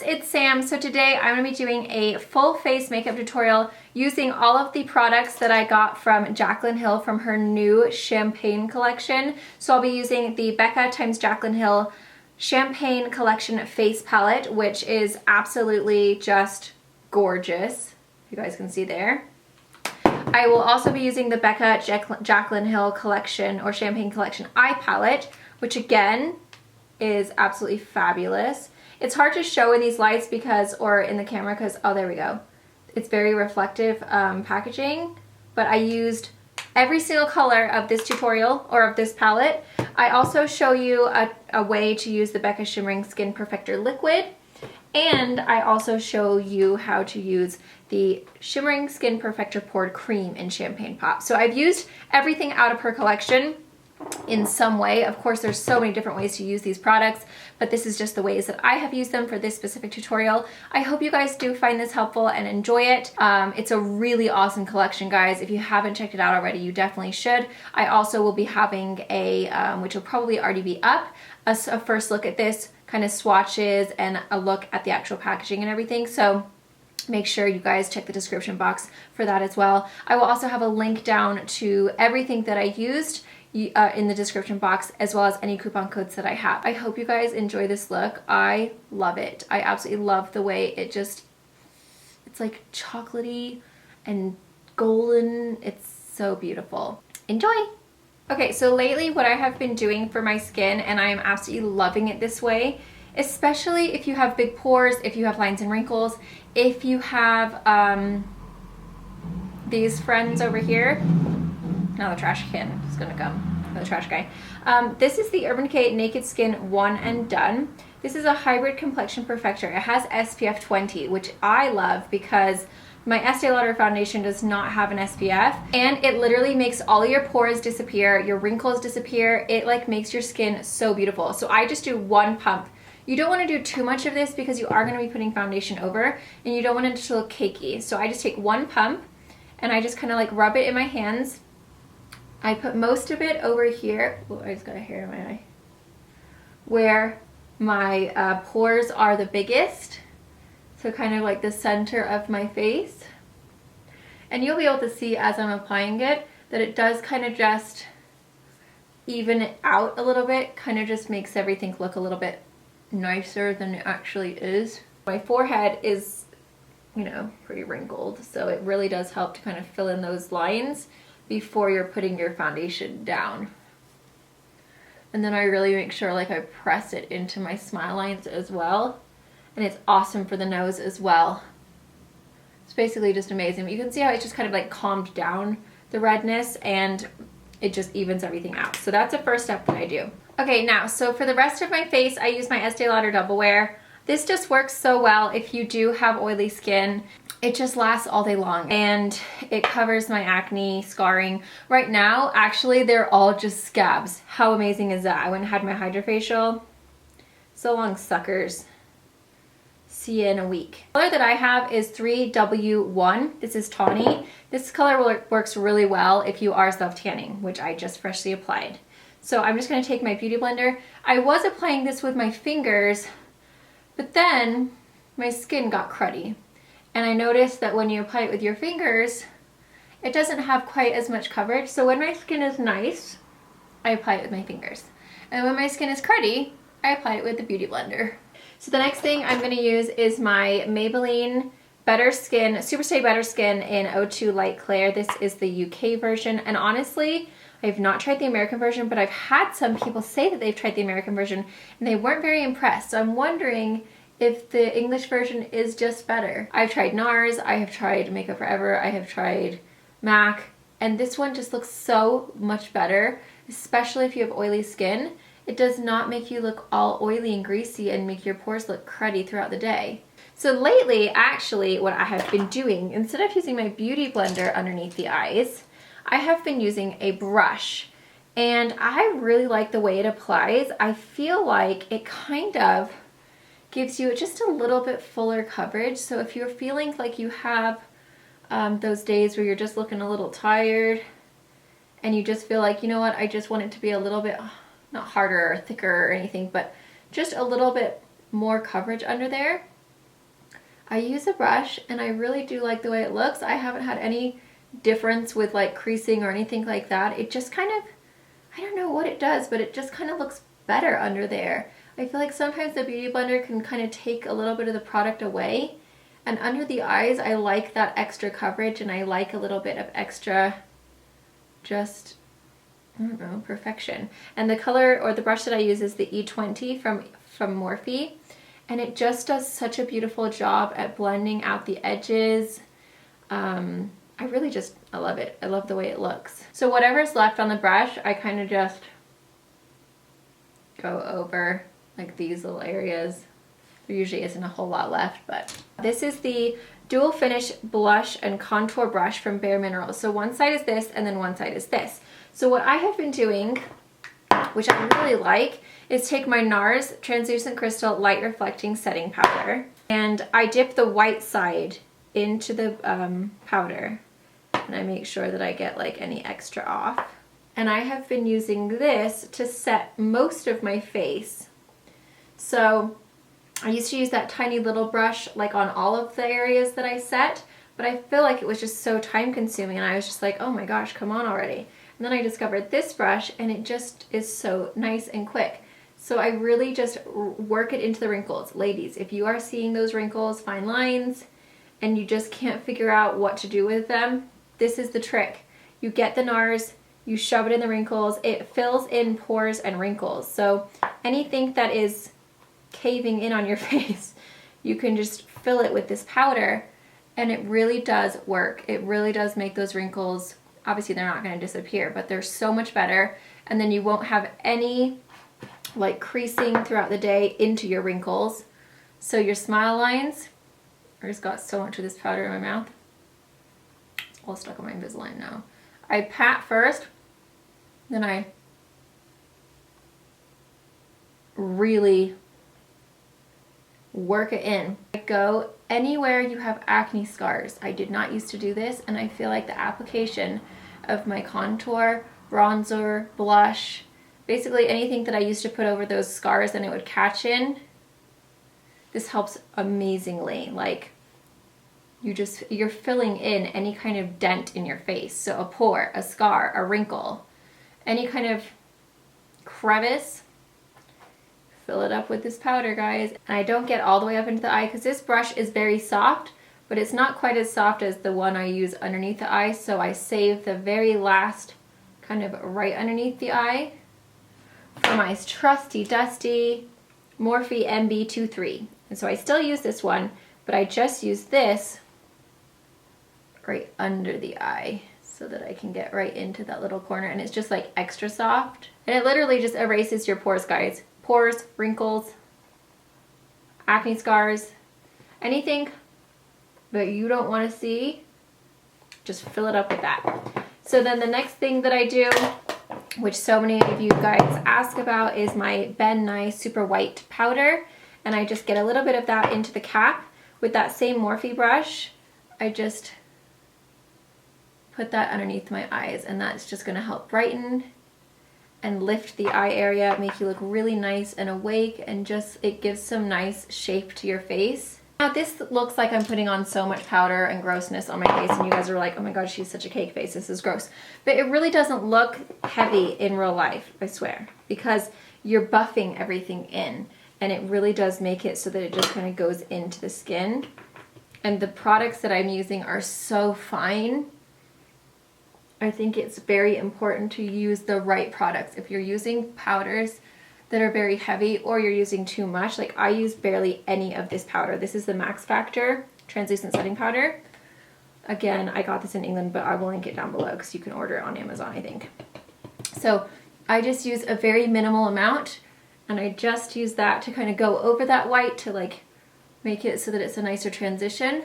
it's Sam. So today I'm going to be doing a full face makeup tutorial using all of the products that I got from Jaclyn Hill from her new Champagne Collection. So I'll be using the Becca x Jaclyn Hill Champagne Collection face palette, which is absolutely just gorgeous. You guys can see there. I will also be using the Becca Jaclyn Hill Collection or Champagne Collection eye palette, which again is absolutely fabulous. It's hard to show in these lights because, or in the camera because, oh, there we go. It's very reflective packaging, but I used every single color of this tutorial or of this palette. I also show you a way to use the Becca Shimmering Skin Perfector Liquid, and I also show you how to use the Shimmering Skin Perfector Poured Cream in Champagne Pop. So I've used everything out of her collection in some way. Of course, there's so many different ways to use these products, but this is just the ways that I have used them for this specific tutorial. I hope you guys do find this helpful and enjoy it. It's a really awesome collection, guys. If you haven't checked it out already, you definitely should. I also will be having a, which will probably already be up, a first look at this, kind of swatches and a look at the actual packaging and everything. So make sure you guys check the description box for that as well. I will also have a link down to everything that I used in the description box, as well as any coupon codes that I have. I hope you guys enjoy this look. I love it. I absolutely love the way it's like chocolatey and golden. It's so beautiful. Enjoy. Okay, so lately what I have been doing for my skin, and I am absolutely loving it this way, especially if you have big pores, if you have lines and wrinkles, if you have these friends over here. Now the trash can is gonna come, the trash guy. This is the Urban Decay Naked Skin One and Done. This is a hybrid complexion perfector. It has SPF 20, which I love because my Estee Lauder foundation does not have an SPF, and it literally makes all your pores disappear, your wrinkles disappear. It like makes your skin so beautiful. So I just do one pump. You don't want to do too much of this because you are going to be putting foundation over and you don't want it to look cakey. So I just take one pump and I just kind of like rub it in my hands. I put most of it over here. Oh, I just got a hair in my eye. Where my pores are the biggest. So kind of like the center of my face. And you'll be able to see as I'm applying it that it does kind of just even it out a little bit. Kind of just makes everything look a little bit nicer than it actually is. My forehead is, you know, pretty wrinkled, so it really does help to kind of fill in those lines before you're putting your foundation down. And then I really make sure like I press it into my smile lines as well. And it's awesome for the nose as well. It's basically just amazing. You can see how it just kind of like calmed down the redness and it just evens everything out. So that's the first step that I do. Okay, now, so for the rest of my face, I use my Estee Lauder Double Wear. This just works so well if you do have oily skin. It just lasts all day long and it covers my acne, scarring. Right now, actually, they're all just scabs. How amazing is that? I went and had my hydrofacial. So long, suckers. See you in a week. The color that I have is 3W1. This is tawny. This color works really well if you are self-tanning, which I just freshly applied. So I'm just going to take my beauty blender. I was applying this with my fingers, but then my skin got cruddy. And I noticed that when you apply it with your fingers, it doesn't have quite as much coverage. So when my skin is nice, I apply it with my fingers. And when my skin is cruddy, I apply it with the beauty blender. So the next thing I'm going to use is my Maybelline Better Skin, Superstay Better Skin in 02 Light Clair. This is the UK version, and honestly, I've not tried the American version, but I've had some people say that they've tried the American version and they weren't very impressed. So I'm wondering if the English version is just better. I've tried NARS, I have tried Makeup Forever, I have tried MAC, and this one just looks so much better, especially if you have oily skin. It does not make you look all oily and greasy and make your pores look cruddy throughout the day. So lately, actually, what I have been doing, instead of using my beauty blender underneath the eyes, I have been using a brush. And I really like the way it applies. I feel like it kind of gives you just a little bit fuller coverage. So if you're feeling like you have those days where you're just looking a little tired and you just feel like, you know what, I just want it to be a little bit, not harder or thicker or anything, but just a little bit more coverage under there, I use a brush and I really do like the way it looks. I haven't had any difference with like creasing or anything like that. It just kind of, I don't know what it does, but it just kind of looks better under there. I feel like sometimes the Beauty Blender can kind of take a little bit of the product away. And under the eyes, I like that extra coverage and I like a little bit of extra, just, I don't know, perfection. And the color or the brush that I use is the E20 from Morphe. And it just does such a beautiful job at blending out the edges. I really just, I love it. I love the way it looks. So whatever's left on the brush, I kind of just go over like these little areas. There usually isn't a whole lot left, but this is the Dual Finish Blush and Contour Brush from Bare Minerals. So one side is this and then one side is this. So what I have been doing, which I really like, is take my NARS Translucent Crystal Light Reflecting Setting Powder, and I dip the white side into the powder, and I make sure that I get like any extra off. And I have been using this to set most of my face. So I used to use that tiny little brush like on all of the areas that I set, but I feel like it was just so time consuming and I was just like, oh my gosh, come on already. And then I discovered this brush and it just is so nice and quick. So I really just work it into the wrinkles. Ladies, if you are seeing those wrinkles, fine lines, and you just can't figure out what to do with them, this is the trick. You get the NARS, you shove it in the wrinkles, it fills in pores and wrinkles. So anything that is caving in on your face, you can just fill it with this powder and it really does work. It really does make those wrinkles, obviously they're not going to disappear, but they're so much better, and then you won't have any like creasing throughout the day into your wrinkles. So your smile lines, I just got so much of this powder in my mouth. It's all stuck on my Invisalign now. I pat first, then I really work it in. I go anywhere you have acne scars. I did not used to do this, and I feel like the application of my contour, bronzer, blush, basically anything that I used to put over those scars and it would catch in, this helps amazingly. Like, you're filling in any kind of dent in your face. So a pore, a scar, a wrinkle, any kind of crevice, fill it up with this powder, guys. And I don't get all the way up into the eye because this brush is very soft, but it's not quite as soft as the one I use underneath the eye. So I save the very last kind of right underneath the eye for my trusty dusty Morphe MB23. And so I still use this one, but I just use this right under the eye so that I can get right into that little corner, and it's just like extra soft. And it literally just erases your pores, guys. Pores, wrinkles, acne scars, anything that you don't want to see, just fill it up with that. So then the next thing that I do, which so many of you guys ask about, is my Ben Nye Super White Powder. And I just get a little bit of that into the cap with that same Morphe brush. I just put that underneath my eyes, and that's just going to help brighten and lift the eye area, make you look really nice and awake, and just, it gives some nice shape to your face. Now this looks like I'm putting on so much powder and grossness on my face, and you guys are like, oh my god, she's such a cake face, this is gross. But it really doesn't look heavy in real life, I swear, because you're buffing everything in, and it really does make it so that it just kind of goes into the skin. And the products that I'm using are so fine. I think it's very important to use the right products. If you're using powders that are very heavy, or you're using too much, like I use barely any of this powder. This is the Max Factor Translucent Setting Powder. Again, I got this in England, but I will link it down below because you can order it on Amazon, I think. So I just use a very minimal amount, and I just use that to kind of go over that white to like make it so that it's a nicer transition,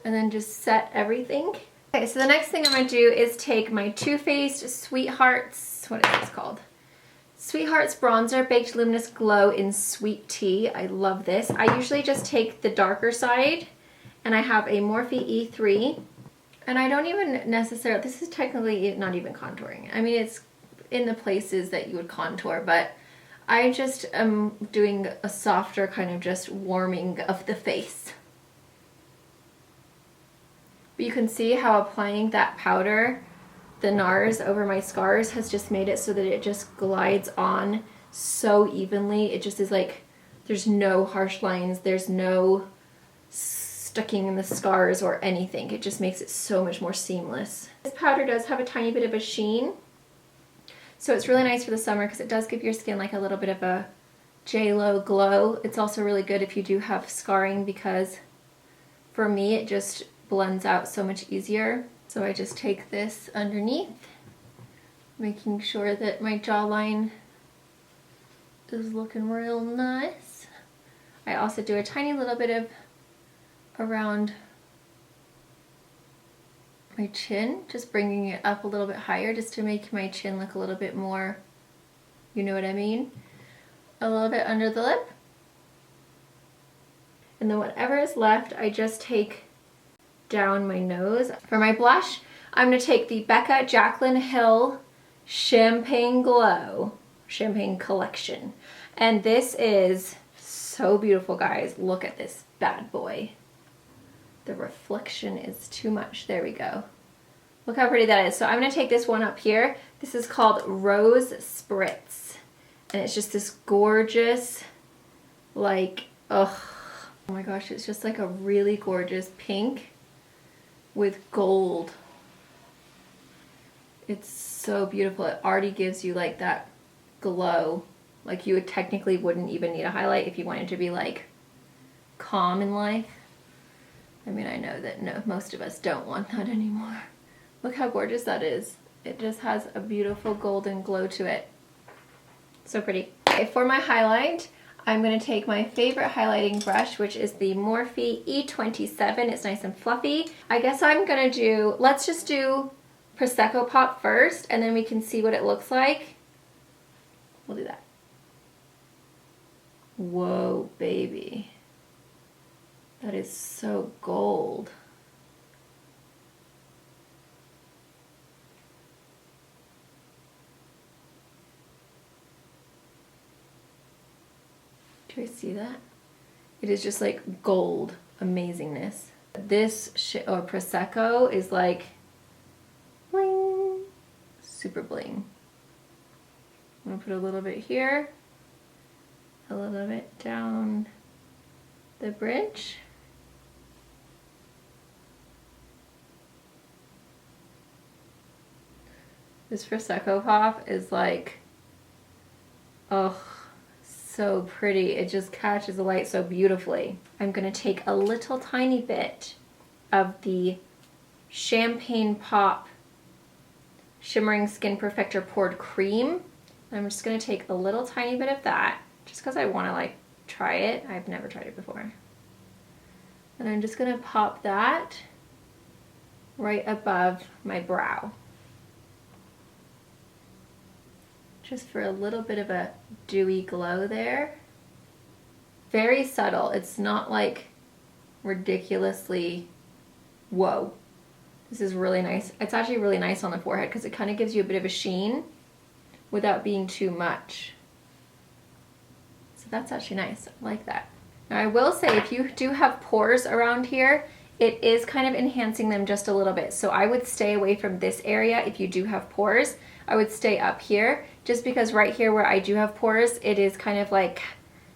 and then just set everything. Okay, so the next thing I'm going to do is take my Too Faced Sweethearts, what is this called? Sweethearts Bronzer Baked Luminous Glow in Sweet Tea. I love this. I usually just take the darker side, and I have a Morphe E3, and I don't even necessarily, this is technically not even contouring. I mean, it's in the places that you would contour, but I just am doing a softer kind of just warming of the face. But you can see how applying that powder, the NARS over my scars, has just made it so that it just glides on so evenly. It just is like, there's no harsh lines, there's no sticking in the scars or anything. It just makes it so much more seamless. This powder does have a tiny bit of a sheen, so it's really nice for the summer because it does give your skin like a little bit of a J-Lo glow. It's also really good if you do have scarring because for me it just blends out so much easier. So I just take this underneath, making sure that my jawline is looking real nice. I also do a tiny little bit of around my chin, just bringing it up a little bit higher just to make my chin look a little bit more, you know what I mean? A little bit under the lip. And then whatever is left, I just take down my nose. For my blush, I'm going to take the Becca Jaclyn Hill Champagne Collection. And this is so beautiful, guys. Look at this bad boy. The reflection is too much. There we go. Look how pretty that is. So I'm going to take this one up here. This is called Rose Spritz. And it's just this gorgeous, like, oh my gosh, it's just like a really gorgeous pink with gold. It's so beautiful. It already gives you like that glow. Like you would technically wouldn't even need a highlight if you wanted to be like calm in life. I mean, I know that most of us don't want that anymore. Look how gorgeous that is. It just has a beautiful golden glow to it. So pretty. Okay, for my highlight, I'm going to take my favorite highlighting brush, which is the Morphe E27. It's nice and fluffy. I guess I'm going to do, let's just do Prosecco Pop first, and then we can see what it looks like. We'll do that. Whoa, baby. That is so gold. Do you see that? It is just like gold amazingness. This Prosecco is like bling, super bling. I'm gonna put a little bit here, a little bit down the bridge. This Prosecco Pop is like, oh, so pretty. It just catches the light so beautifully. I'm going to take a little tiny bit of the Champagne Pop Shimmering Skin Perfector Poured Cream. I'm just going to take a little tiny bit of that just because I want to like try it. I've never tried it before. And I'm just going to pop that right above my brow. Just for a little bit of a dewy glow there. Very subtle. It's not like ridiculously, whoa. This is really nice. It's actually really nice on the forehead because it kind of gives you a bit of a sheen without being too much. So that's actually nice. I like that. Now I will say if you do have pores around here, it is kind of enhancing them just a little bit. So I would stay away from this area if you do have pores. I would stay up here just because right here where I do have pores, it is kind of like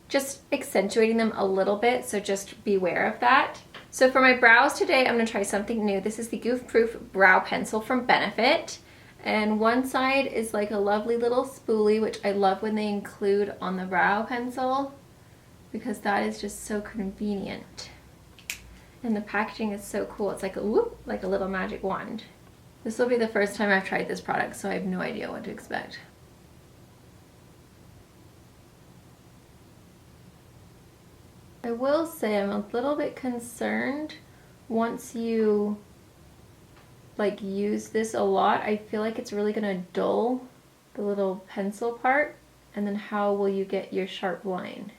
just accentuating them a little bit. So just beware of that. So for my brows today, I'm going to try something new. This is the Goof Proof Brow Pencil from Benefit. And one side is like a lovely little spoolie, which I love when they include on the brow pencil because that is just so convenient. And the packaging is so cool. It's like a whoop, like a little magic wand. This will be the first time I've tried this product, so I have no idea what to expect. I will say I'm a little bit concerned once you like use this a lot. I feel like it's really gonna dull the little pencil part, and then how will you get your sharp line?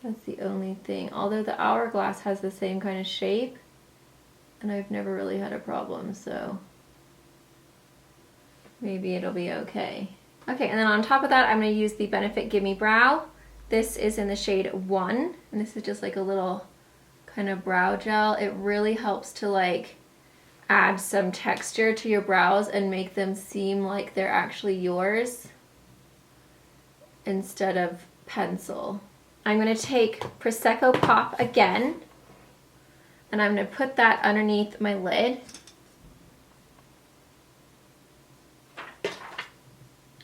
That's the only thing. Although the hourglass has the same kind of shape, and I've never really had a problem, so maybe it'll be okay. Okay, and then on top of that, I'm going to use the Benefit Gimme Brow. This is in the shade 1, and this is just like a little kind of brow gel. It really helps to like add some texture to your brows and make them seem like they're actually yours instead of pencil. I'm going to take Prosecco Pop again, and I'm going to put that underneath my lid.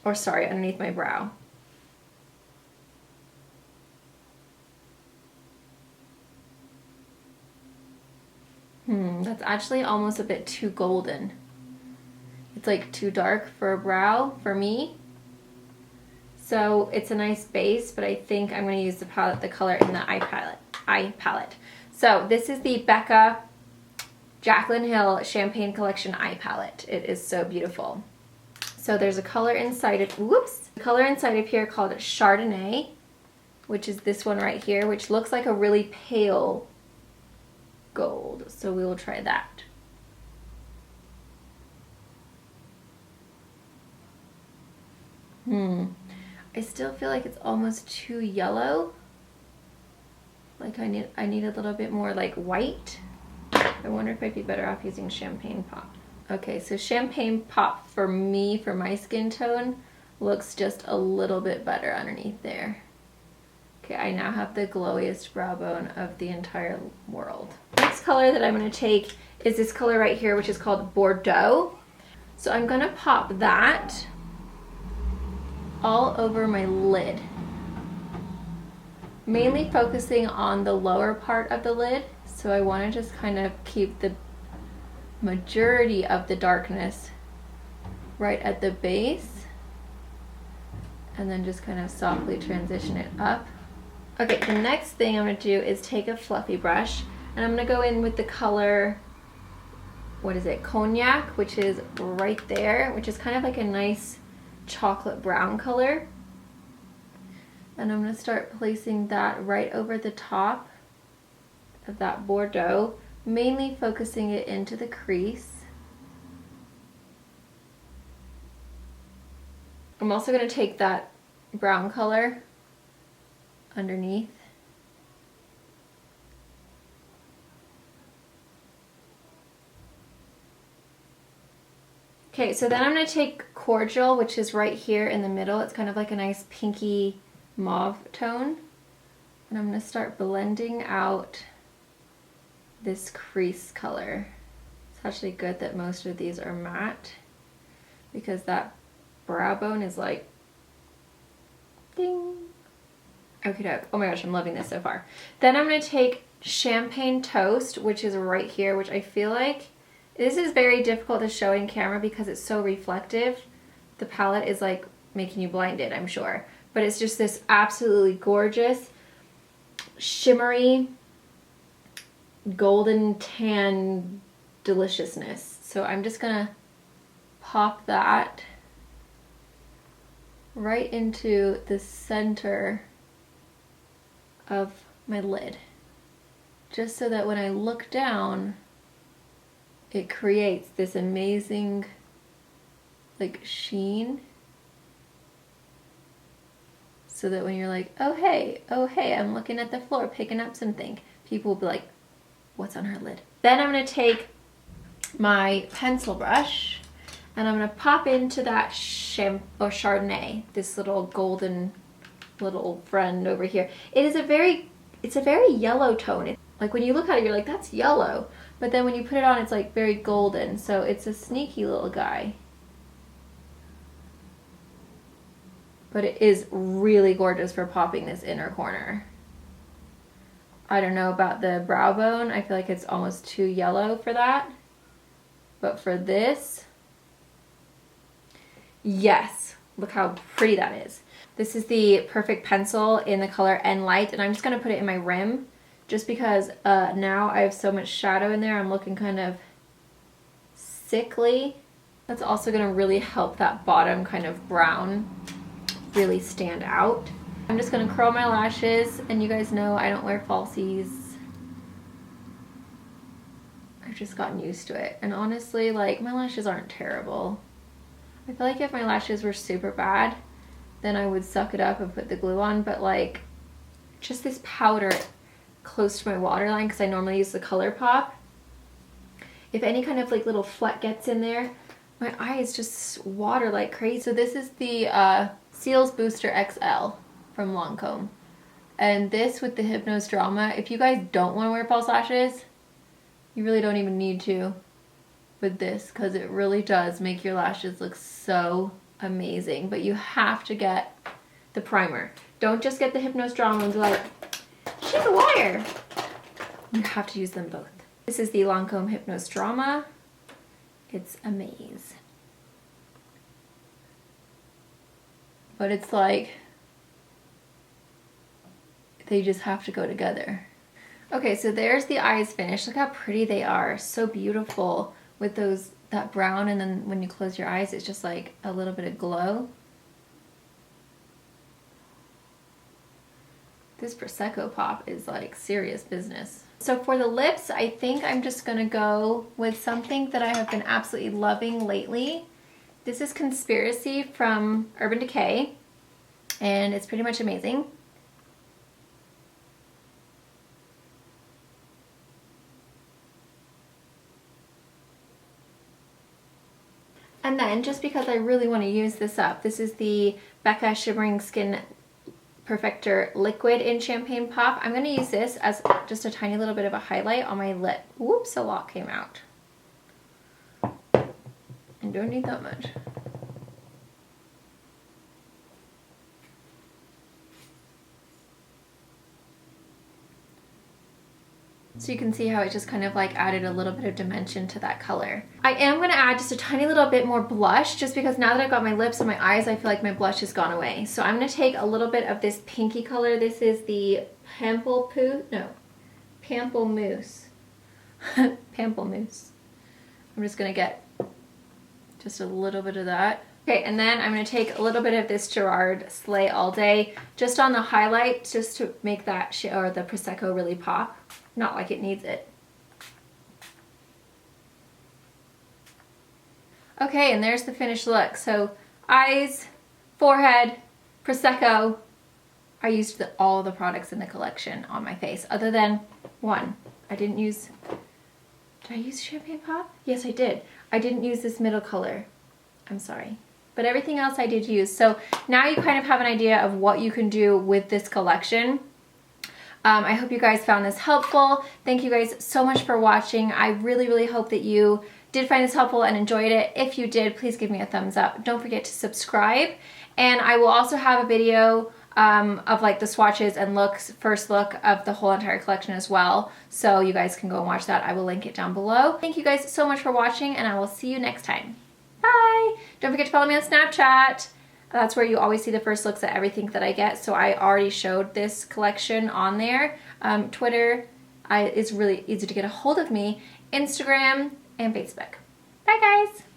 Or sorry, underneath my brow. That's actually almost a bit too golden. It's like too dark for a brow for me. So it's a nice base, but I think I'm going to use the color in the eye palette. So this is the Becca Jaclyn Hill Champagne Collection eye palette. It is so beautiful. So there's a color inside of, a color inside of here called Chardonnay, which is this one right here, which looks like a really pale gold. So we will try that. I still feel like it's almost too yellow. Like I need a little bit more like white. I wonder if I'd be better off using Champagne Pop. Okay, so Champagne Pop for me, for my skin tone, looks just a little bit better underneath there. Okay, I now have the glowiest brow bone of the entire world. Next color that I'm going to take is this color right here, which is called Bordeaux. So I'm going to pop that all over my lid, mainly focusing on the lower part of the lid. So I want to just kind of keep the majority of the darkness right at the base, and then just kind of softly transition it up. Okay, the next thing I'm going to do is take a fluffy brush, and I'm going to go in with the color, what is it, Cognac, which is right there, which is kind of like a nice chocolate brown color. And I'm going to start placing that right over the top of that Bordeaux, mainly focusing it into the crease. I'm also going to take that brown color underneath. Okay, so then I'm going to take Cordial, which is right here in the middle. It's kind of like a nice pinky mauve tone. And I'm going to start blending out this crease color. It's actually good that most of these are matte, because that brow bone is like ding. Okie doke. Oh my gosh, I'm loving this so far. Then I'm going to take Champagne Toast, which is right here, which I feel like this is very difficult to show in camera because it's so reflective. The palette is like making you blinded, I'm sure. But it's just this absolutely gorgeous, shimmery, golden tan deliciousness. So I'm just gonna pop that right into the center of my lid, just so that when I look down, it creates this amazing like sheen, so that when you're like, oh hey, I'm looking at the floor picking up something, people will be like, what's on her lid? Then I'm going to take my pencil brush, and I'm going to pop into that Chardonnay, this little golden little friend over here. It's a very yellow tone. Like when you look at it, you're like, that's yellow. But then when you put it on, it's like very golden. So it's a sneaky little guy. But it is really gorgeous for popping this inner corner. I don't know about the brow bone. I feel like it's almost too yellow for that. But for this, yes, look how pretty that is. This is the Perfect Pencil in the color N Light, and I'm just gonna put it in my rim just because now I have so much shadow in there. I'm looking kind of sickly. That's also gonna really help that bottom kind of brown really stand out. I'm just gonna curl my lashes, and you guys know I don't wear falsies. I've just gotten used to it, and honestly, like, my lashes aren't terrible. I feel like if my lashes were super bad, then I would suck it up and put the glue on, but like just this powder close to my waterline, because I normally use the ColourPop. If any kind of like little fleck gets in there, my eyes just water like crazy. So this is the Seals Booster XL from Lancome. And this with the Hypnose Drama, if you guys don't want to wear false lashes, you really don't even need to with this, because it really does make your lashes look so amazing. But you have to get the primer. Don't just get the Hypnose Drama and be like, she's a liar. You have to use them both. This is the Lancome Hypnose Drama. It's a maze. But it's like, they just have to go together. Okay, so there's the eyes finished. Look how pretty they are. So beautiful with that brown, and then when you close your eyes, it's just like a little bit of glow. This Prosecco pop is like serious business. So for the lips, I think I'm just gonna go with something that I have been absolutely loving lately. This is Conspiracy from Urban Decay, and it's pretty much amazing. And then, just because I really want to use this up, this is the Becca Shimmering Skin Perfector Liquid in Champagne Pop. I'm going to use this as just a tiny little bit of a highlight on my lip. Whoops, a lot came out. I don't need that much. So you can see how it just kind of like added a little bit of dimension to that color. I am going to add just a tiny little bit more blush, just because now that I've got my lips and my eyes, I feel like my blush has gone away. So I'm going to take a little bit of this pinky color. This is the Pamplemousse. Pamplemousse. I'm just going to get just a little bit of that. Okay, and then I'm going to take a little bit of this Gerard Slay All Day just on the highlight, just to make that or the Prosecco really pop. Not like it needs it. Okay, and there's the finished look. So eyes, forehead, Prosecco. I used all the products in the collection on my face, other than one. Did I use Champagne Pop? Yes, I did. I didn't use this middle color. I'm sorry. But everything else I did use. So now you kind of have an idea of what you can do with this collection. I hope you guys found this helpful. Thank you guys so much for watching. I really hope that you did find this helpful and enjoyed it. If you did, please give me a thumbs up. Don't forget to subscribe. And I will also have a video of like the swatches and looks, first look of the whole entire collection as well. So you guys can go and watch that. I will link it down below. Thank you guys so much for watching, and I will see you next time. Bye! Don't forget to follow me on Snapchat. That's where you always see the first looks at everything that I get. So I already showed this collection on there. Twitter is really easy to get a hold of me. Instagram and Facebook. Bye guys!